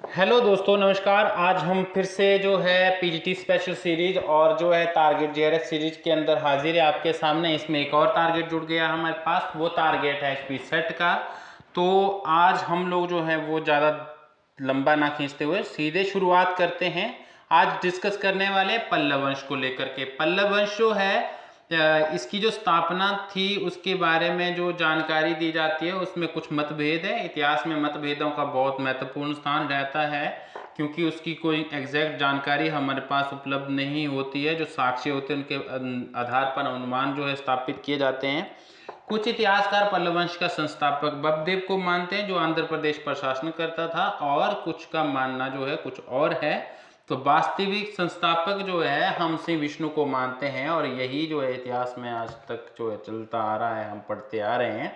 Hello दोस्तों, नमस्कार। आज हम फिर से जो है पीजीटी स्पेशल सीरीज और जो है टारगेट जेआरएफ सीरीज के अंदर हाजिर है आपके सामने। इसमें एक और टारगेट जुड़ गया हमारे पास, वो टारगेट है एचपी सेट का। तो आज हम लोग जो है वो ज़्यादा लंबा ना खींचते हुए सीधे शुरुआत करते हैं। आज डिस्कस करने वाले पल्लव वंश को लेकर के। पल्लव वंश जो है इसकी जो स्थापना थी उसके बारे में जो जानकारी दी जाती है उसमें कुछ मतभेद है। इतिहास में मतभेदों का बहुत महत्वपूर्ण स्थान रहता है, क्योंकि उसकी कोई एग्जैक्ट जानकारी हमारे पास उपलब्ध नहीं होती है। जो साक्ष्य होते हैं उनके आधार पर अनुमान जो है स्थापित किए जाते हैं। कुछ इतिहासकार पल्लव वंश का संस्थापक बब्बदेव को मानते हैं, जो आंध्र प्रदेश पर शासन करता था, और कुछ का मानना जो है कुछ और है। तो वास्तविक संस्थापक जो है हम श्री विष्णु को मानते हैं, और यही जो है इतिहास में आज तक जो है चलता आ रहा है, हम पढ़ते आ रहे हैं।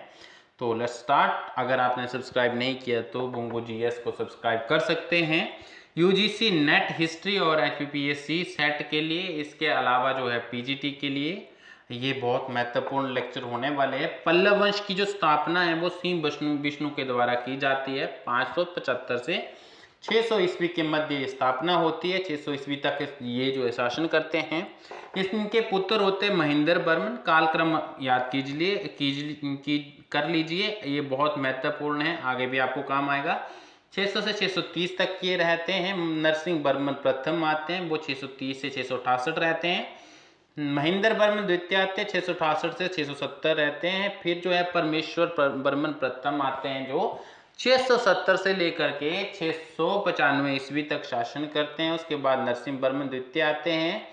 तो लेट्स स्टार्ट। अगर आपने सब्सक्राइब नहीं किया तो बुंगो जीएस को सब्सक्राइब कर सकते हैं। यूजीसी नेट हिस्ट्री और एचपीपीएससी सेट के लिए, इसके अलावा जो है पीजीटी के लिए ये बहुत महत्वपूर्ण लेक्चर होने वाले हैं। पल्लव वंश की जो स्थापना है वो श्री विष्णु के द्वारा की जाती है। 575 से 600 ईस्वी के मध्य स्थापना होती है। 600 ईस्वी तक ये जो है शासन करते हैं। इनके पुत्र होते महेंद्र वर्मन। कालक्रम याद कर लीजिए, ये बहुत महत्वपूर्ण है, आगे भी आपको काम आएगा। 600 से 630 तक ये रहते हैं। नरसिंह वर्मन प्रथम आते हैं, वो 630 से 668 रहते हैं। महेंद्र वर्मन द्वितीय आते हैं, 668 से 670 रहते हैं। फिर जो है परमेश्वर वर्मन प्रथम आते हैं, जो 670 से लेकर के 695 ईस्वी तक शासन करते हैं। उसके बाद नरसिंह वर्मन द्वितीय आते हैं,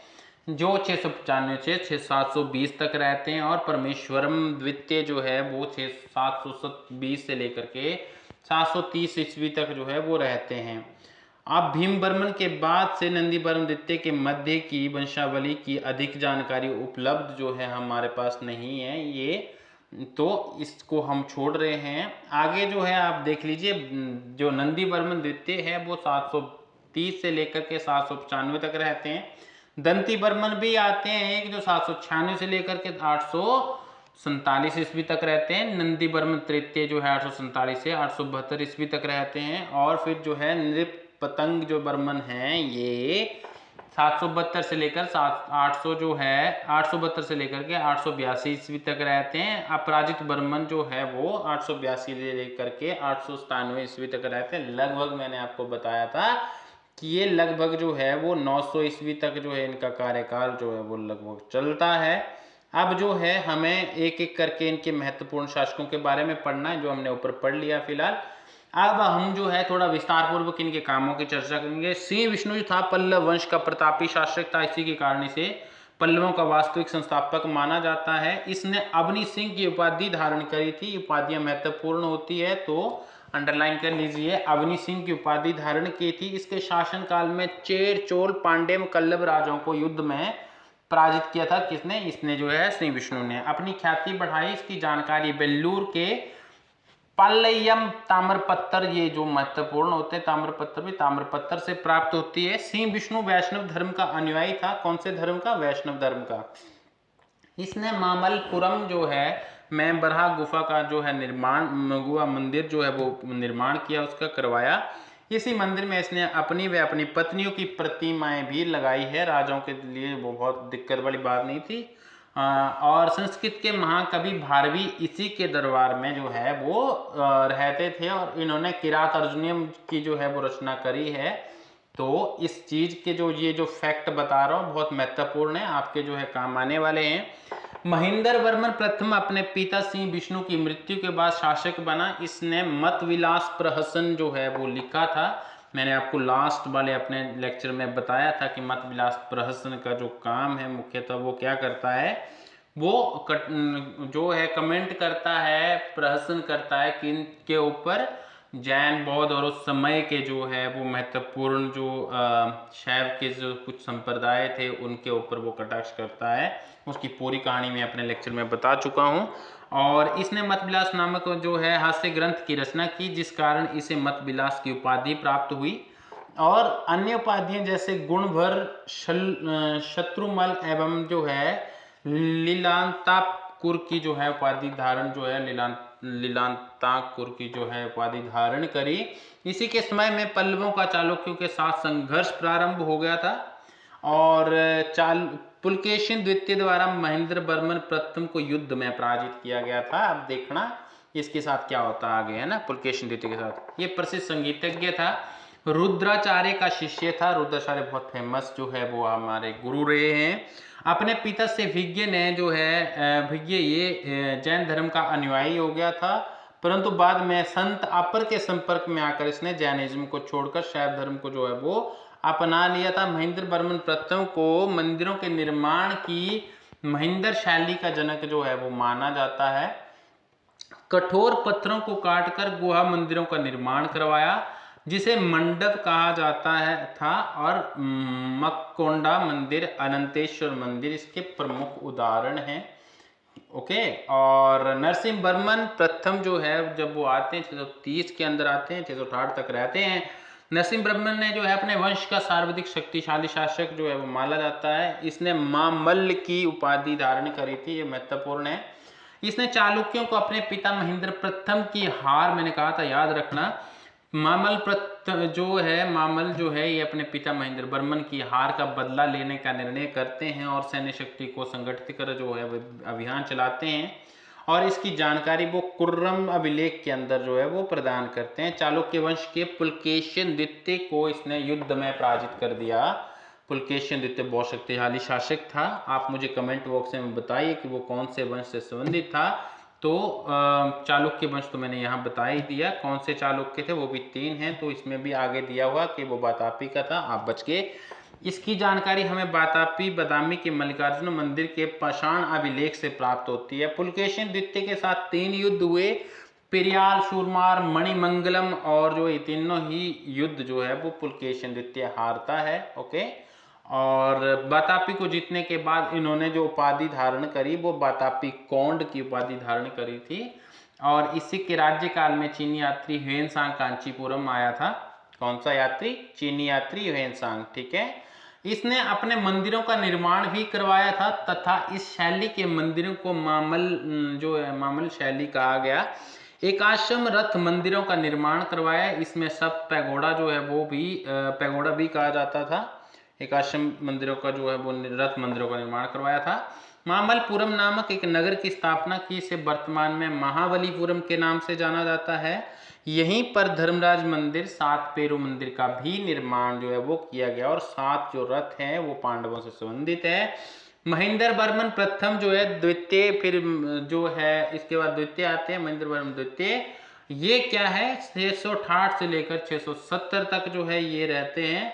जो 695 से 720 तक रहते हैं। और परमेश्वरम द्वितीय जो है वो 720 से लेकर के 730 ईस्वी तक जो है वो रहते हैं। अब भीम वर्मन के बाद से नंदी वर्मन द्वितीय के मध्य की वंशावली की अधिक जानकारी उपलब्ध जो है हमारे पास नहीं है, ये तो इसको हम छोड़ रहे हैं। आगे जो है आप देख लीजिए, जो नंदी वर्मन द्वितीय है वो 730 से लेकर के 795 तक रहते हैं। दंती वर्मन भी आते हैं एक, जो 796 से लेकर के 847 ईस्वी तक रहते हैं। नंदी वर्मन तृतीय जो है 847 से 872 ईस्वी तक रहते हैं। और फिर जो है नृप पतंग जो वर्मन है ये 772 से लेकर 800 जो है 872 से लेकर के 882 ईस्वी तक रहते हैं। अपराजित वर्मन जो है वो 882 से लेकर के 897 ईस्वी तक रहते हैं। लगभग मैंने आपको बताया था कि ये लगभग जो है वो 900 ईस्वी तक जो है इनका कार्यकाल जो है वो लगभग चलता है। अब जो है हमें एक एक करके इनके महत्वपूर्ण शासकों के बारे में पढ़ना है, जो हमने ऊपर पढ़ लिया फिलहाल। अब हम जो है थोड़ा विस्तार पूर्वक इनके कामों की चर्चा करेंगे। श्री विष्णु जो था पल्लव वंश का प्रतापी शासक था, इसी के कारण इसे पल्लवों का वास्तविक संस्थापक माना जाता है। इसने अवनी सिंह की उपाधि धारण करी थी। उपाधियां महत्वपूर्ण होती है तो अंडरलाइन कर लीजिए। अवनी सिंह की उपाधि धारण की थी। इसके शासन काल में चेर चोल पांड्य कल्लव राजाओं को युद्ध में पराजित किया था। किसने? इसने जो है श्री विष्णु ने। अपनी ख्याति बढ़ाई। इसकी जानकारी बेल्लूर के पालयम ताम्रपत्र, ये जो महत्वपूर्ण होते हैं ताम्रपत्र, भी ताम्रपत्र से प्राप्त होती है। श्री विष्णु वैष्णव धर्म का अनुयायी था। कौन से धर्म का? वैष्णव धर्म का। इसने मामल्लपुरम जो है में बरहा गुफा का जो है निर्माण, गुहा मंदिर जो है वो निर्माण किया, उसका करवाया। इसी मंदिर में इसने अपनी व अपनी पत्नियों की प्रतिमाएं भी लगाई है। राजाओं के लिए वो बहुत दिक्कत वाली बात नहीं थी। और संस्कृत के महाकवि भारवी इसी के दरबार में जो है वो रहते थे, और इन्होंने किरात अर्जुनियम की जो है वो रचना करी है। तो इस चीज के ये जो फैक्ट बता रहा हूँ बहुत महत्वपूर्ण है, आपके जो है काम आने वाले हैं। महेंद्र वर्मन प्रथम अपने पिता सिंह विष्णु की मृत्यु के बाद शासक बना। इसने मत विलास प्रहसन जो है वो लिखा था। मैंने आपको लास्ट वाले अपने लेक्चर में बताया था कि मत विलास प्रहसन का जो काम है मुख्यतः वो क्या करता है, वो जो है कमेंट करता है, प्रहसन करता है किन के ऊपर? जैन, बौद्ध और उस समय के जो है वो महत्वपूर्ण जो शैव के जो कुछ संप्रदाय थे उनके ऊपर वो कटाक्ष करता है। उसकी पूरी कहानी मैं अपने लेक्चर में बता चुका हूँ। और इसने मतविलास नामक जो है हास्य ग्रंथ की रचना की, जिस कारण इसे मतविलास की उपाधि प्राप्त हुई। और अन्य उपाधियां जैसे गुणभर, शत्रुमल एवं जो है लीलांतापुर की जो है उपाधि धारण जो है लीलांताकुर की जो है उपाधि धारण करी। इसी के समय में पल्लवों का चालुक्यों के साथ संघर्ष प्रारंभ हो गया था और पुलकेशिन द्वितीय द्वारा महेंद्र वर्मन प्रथम को युद्ध में पराजित किया गया था। अब देखना इसके साथ क्या होता आगे, है ना, पुलकेशिन द्वितीय के साथ। ये प्रसिद्ध संगीतज्ञ था, रुद्राचार्य का शिष्य था। रुद्राचार्य बहुत फेमस जो है वो हमारे गुरु रहे हैं। अपने पिता से विज्ञ ने जो है विज्ञ ये जैन धर्म का अनुयायी हो गया था, परंतु बाद में संत अपर के संपर्क में आकर इसने जैनिज्म को छोड़कर शैव धर्म को जो है वो अपना लिया था। महेंद्र वर्मन प्रथम को मंदिरों के निर्माण की महेंद्र शैली का जनक जो है वो माना जाता है। कठोर पत्थरों को काटकर गुहा मंदिरों का निर्माण करवाया, जिसे मंडप कहा जाता है था, और मक्कोंडा मंदिर, अनंतेश्वर मंदिर इसके प्रमुख उदाहरण हैं। ओके, और नरसिंह वर्मन प्रथम जो है जब वो आते हैं 630 के अंदर आते हैं, 668 तक रहते हैं। नरसिंह वर्मन ने जो है अपने वंश का सर्वाधिक शक्तिशाली शासक जो है वो माना जाता है। इसने मामल्ल की उपाधि धारण करी थी, ये महत्वपूर्ण है। इसने चालुक्यों को अपने पिता महेंद्र प्रथम की हार, मैंने कहा था याद रखना, मामल जो है ये अपने पिता महेंद्र वर्मन की हार का बदला लेने का निर्णय करते हैं और सैन्य शक्ति को संगठित कर जो है वो अभियान चलाते हैं, और इसकी जानकारी वो कुर्रम अभिलेख के अंदर जो है वो प्रदान करते हैं। चालुक्य वंश के पुलकेशिन द्वितीय को इसने युद्ध में पराजित कर दिया। पुलकेशिन द्वितीय बहुत शक्तिशाली शासक था। आप मुझे कमेंट बॉक्स में बताइए कि वो कौन से वंश से संबंधित था। तो चालुक्य वंश तो मैंने यहाँ बता ही दिया, कौन से चालुक्य थे वो भी 3 हैं, तो इसमें भी आगे दिया हुआ कि वो बातापी का था, आप बच गए। इसकी जानकारी हमें बातापी बादामी के मल्लिकार्जुन मंदिर के पाषाण अभिलेख से प्राप्त होती है। पुलकेशिन द्वितीय के साथ 3 युद्ध हुए, पेरियाल, शूरमार, मणिमंगलम, और जो ये तीनों ही युद्ध जो है वो पुलकेशिन द्वितीय हारता है। ओके, और बातापी को जीतने के बाद इन्होंने जो उपाधि धारण करी वो बातापी कोंड की उपाधि धारण करी थी, और इसी के राज्यकाल में चीनी यात्री ह्वेनसांग कांचीपुरम आया था। कौन सा यात्री? चीनी यात्री ह्वेनसांग, ठीक है। इसने अपने मंदिरों का निर्माण भी करवाया था, तथा इस शैली के मंदिरों को मामल शैली कहा गया। एक आश्रम रथ मंदिरों का निर्माण करवाया, इसमें सब पैगोडा जो है वो भी पैगोडा भी कहा जाता था। एक आश्रम मंदिरों का जो है वो रथ मंदिरों का निर्माण करवाया था। मामल्लपुरम नामक एक नगर की स्थापना की, इसे वर्तमान में महाबलीपुरम के नाम से जाना जाता है। यहीं पर धर्मराज मंदिर, 7 पेरू मंदिर का भी निर्माण जो है वो किया गया, और 7 जो रथ हैं वो पांडवों से संबंधित है। महेंद्र वर्मन प्रथम जो है द्वितीय, फिर जो है इसके बाद द्वितीय आते हैं महेंद्र वर्मन द्वितीय। ये क्या है, 668 से लेकर 670 तक जो है ये रहते हैं,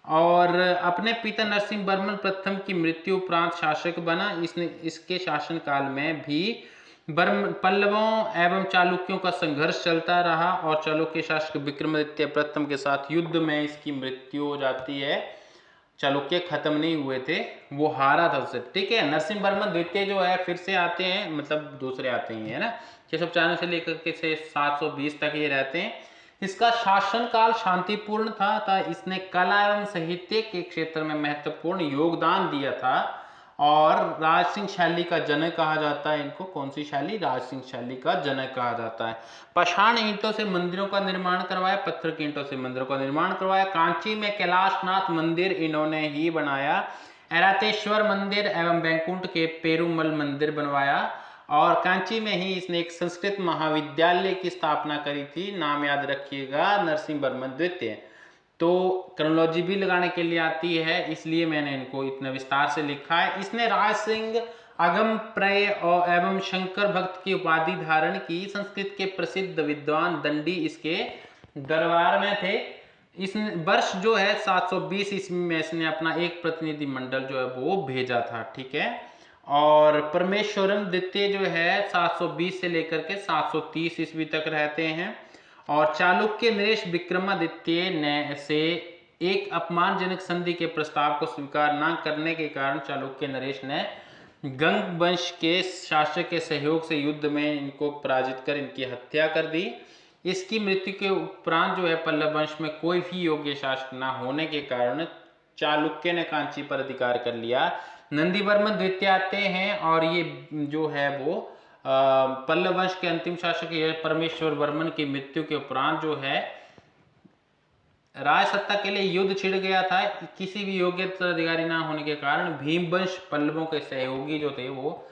और अपने पिता नरसिंह वर्मन प्रथम की मृत्यु उपरांत शासक बना। इसने इसके शासनकाल में भी पल्लवों एवं चालुक्यों का संघर्ष चलता रहा, और चालुक्य शासक विक्रमादित्य प्रथम के साथ युद्ध में इसकी मृत्यु हो जाती है। चालुक्य खत्म नहीं हुए थे, वो हारा था उससे, ठीक है। नरसिंह वर्मन द्वितीय जो है फिर से आते हैं, मतलब दूसरे आते हैं, है ना। 694 से लेकर के 720 तक ये रहते हैं। इसका शासनकाल शांतिपूर्ण था, इसने कला एवं साहित्य के क्षेत्र में महत्वपूर्ण योगदान दिया था, और राज सिंह शैली का जनक कहा जाता है इनको। कौन सी शैली? राज सिंह शैली का जनक कहा जाता है। पाषाण ईंटों से मंदिरों का निर्माण करवाया, पत्थर की ईंटों से मंदिरों का निर्माण करवाया। कांची में कैलाशनाथ मंदिर इन्होंने ही बनाया। ऐरातेश्वर मंदिर एवं बैकुंठ के पेरुमल मंदिर बनवाया, और कांची में ही इसने एक संस्कृत महाविद्यालय की स्थापना करी थी। नाम याद रखिएगा, नरसिंह वर्मन द्वितीय। तो क्रोनोलॉजी भी लगाने के लिए आती है, इसलिए मैंने इनको इतना विस्तार से लिखा है। इसने राज सिंह, अगम प्रेय और एवं शंकर भक्त की उपाधि धारण की। संस्कृत के प्रसिद्ध विद्वान दंडी इसके दरबार में थे। इस वर्ष जो है 720 ईस्वी में इसने अपना एक प्रतिनिधि मंडल जो है वो भेजा था, ठीक है। और परमेश्वरम द्वितीय जो है 720 से लेकर के 730 ईस्वी तक रहते हैं, और चालुक्य नरेश विक्रमादित्य ने से एक अपमानजनक संधि के प्रस्ताव को स्वीकार न करने के कारण चालुक्य नरेश ने गंग वंश के शासक के सहयोग से युद्ध में इनको पराजित कर इनकी हत्या कर दी। इसकी मृत्यु के उपरांत जो है पल्लव वंश में कोई भी योग्य शासक न होने के कारण चालुक्य ने कांची पर अधिकार कर लिया। नंदीवर्मन द्वितीय आते हैं, और ये जो है वो पल्लव वंश के अंतिम शासक परमेश्वर वर्मन की मृत्यु के उपरांत जो है राज सत्ता के लिए युद्ध छिड़ गया था। किसी भी योग्य उत्तराधिकारी ना होने के कारण भीमवंश पल्लवों के सहयोगी जो थे वो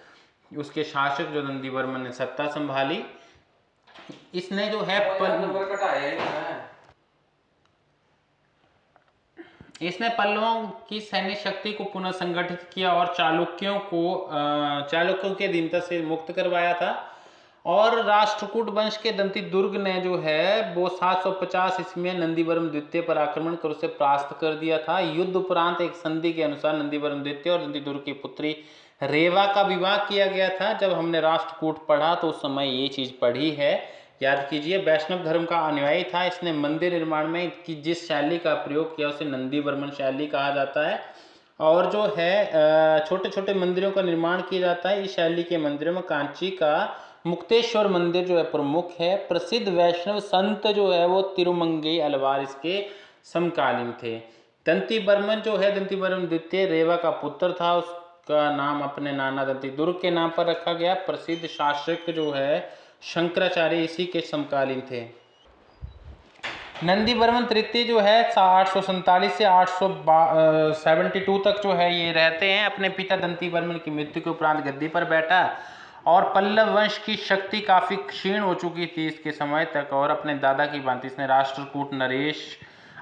उसके शासक जो नंदीवर्मन ने सत्ता संभाली। इसने जो है इसने पल्लवों की सैन्य शक्ति को पुनः संगठित किया और चालुक्यों के दीनता से मुक्त करवाया था। और राष्ट्रकूट वंश के दंती दुर्ग ने जो है वो 750 ईस्वी में नंदीवर्मन द्वितीय पर आक्रमण कर उसे परास्त कर दिया था। युद्ध उपरांत एक संधि के अनुसार नंदीवर्मन द्वितीय और दंती दुर्ग की पुत्री रेवा का विवाह किया गया था। जब हमने राष्ट्रकूट पढ़ा तो उस समय ये चीज पढ़ी है, याद कीजिए। वैष्णव धर्म का अनुयायी था। इसने मंदिर निर्माण में की जिस शैली का प्रयोग किया उसे नंदीवर्मन शैली कहा जाता है। और जो है छोटे छोटे मंदिरों का निर्माण किया जाता है। इस शैली के मंदिरों में कांची का मुक्तेश्वर मंदिर जो है प्रमुख है। प्रसिद्ध वैष्णव संत जो है वो तिरुमंगई अलवार इसके समकालीन थे। दंतीवर्मन जो है दंतीवर्मन द्वितीय रेवा का पुत्र था। उसका नाम अपने नाना दंती दुर्ग के नाम पर रखा गया। प्रसिद्ध शासक जो है शंकराचार्य इसी के समकालीन थे। नंदीवर्मन तृतीय जो है 847 से 872 तक जो है ये रहते हैं। अपने पिता दंतीवर्मन की मृत्यु के उपरांत गद्दी पर बैठा और पल्लव वंश की शक्ति काफी क्षीण हो चुकी थी इसके समय तक। और अपने दादा की भांति इसने राष्ट्रकूट नरेश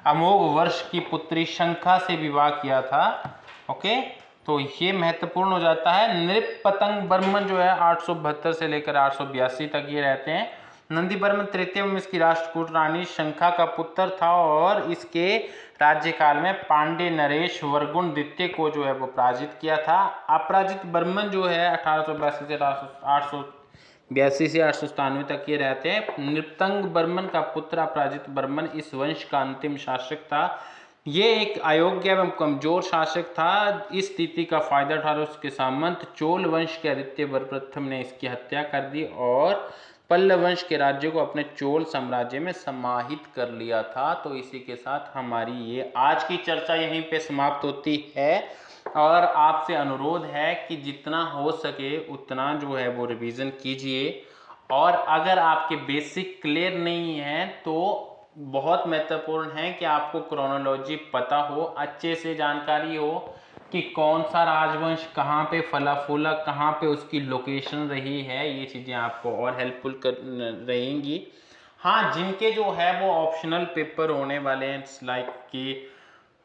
अमोघ वर्ष की पुत्री शंखा से विवाह किया था। ओके, तो ये महत्वपूर्ण हो जाता है। नृपतंग बर्मन जो है 872 से लेकर 882 तक ये रहते हैं। नंदीवर्मन तृतीय में इसकी राष्ट्रकूट रानी शंखा का पुत्र था और इसके राज्यकाल में पांडे नरेश वर्गुण द्वितीय को जो है वो पराजित किया था। अपराजित बर्मन जो है 1882 से 897 तक ये रहते हैं। नृपतंग बर्मन का पुत्र अपराजित बर्मन इस वंश का अंतिम शासक था। ये एक अयोग्य एवं कमजोर शासक था। इस स्थिति का फायदा उठाकर उसके सामंत चोल वंश के आदित्य प्रथम ने इसकी हत्या कर दी और पल्लव वंश के राज्य को अपने चोल साम्राज्य में समाहित कर लिया था। तो इसी के साथ हमारी ये आज की चर्चा यहीं पे समाप्त होती है। और आपसे अनुरोध है कि जितना हो सके उतना जो है वो रिवीजन कीजिए। और अगर आपके बेसिक क्लियर नहीं है तो बहुत महत्वपूर्ण है कि आपको क्रोनोलॉजी पता हो, अच्छे से जानकारी हो कि कौन सा राजवंश कहाँ पे फला फूला, कहाँ पे उसकी लोकेशन रही है। ये चीज़ें आपको और हेल्पफुल कर रहेंगी। हाँ, जिनके जो है वो ऑप्शनल पेपर होने वाले हैं, लाइक कि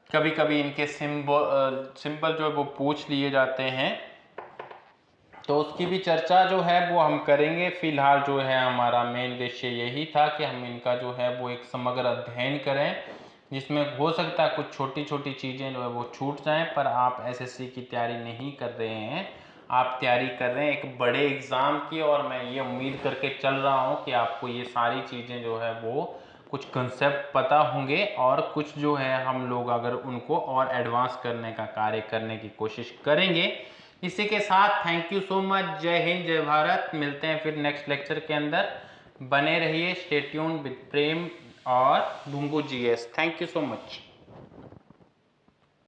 कभी कभी इनके सिंबल जो है वो पूछ लिए जाते हैं, तो उसकी भी चर्चा जो है वो हम करेंगे। फिलहाल जो है हमारा मेन उद्देश्य यही था कि हम इनका जो है वो एक समग्र अध्ययन करें, जिसमें हो सकता है कुछ छोटी छोटी चीज़ें जो है वो छूट जाएं। पर आप एसएससी की तैयारी नहीं कर रहे हैं, आप तैयारी कर रहे हैं एक बड़े एग्ज़ाम की। और मैं ये उम्मीद करके चल रहा हूँ कि आपको ये सारी चीज़ें जो है वो कुछ कंसेप्ट पता होंगे और कुछ जो है हम लोग अगर उनको और एडवांस करने का कार्य करने की कोशिश करेंगे। इसी के साथ थैंक यू सो मच। जय हिंद, जय भारत। मिलते हैं फिर नेक्स्ट लेक्चर के अंदर। बने रहिए, स्टे ट्यून्ड विद प्रेम और डूंगू जीएस। Thank you so much.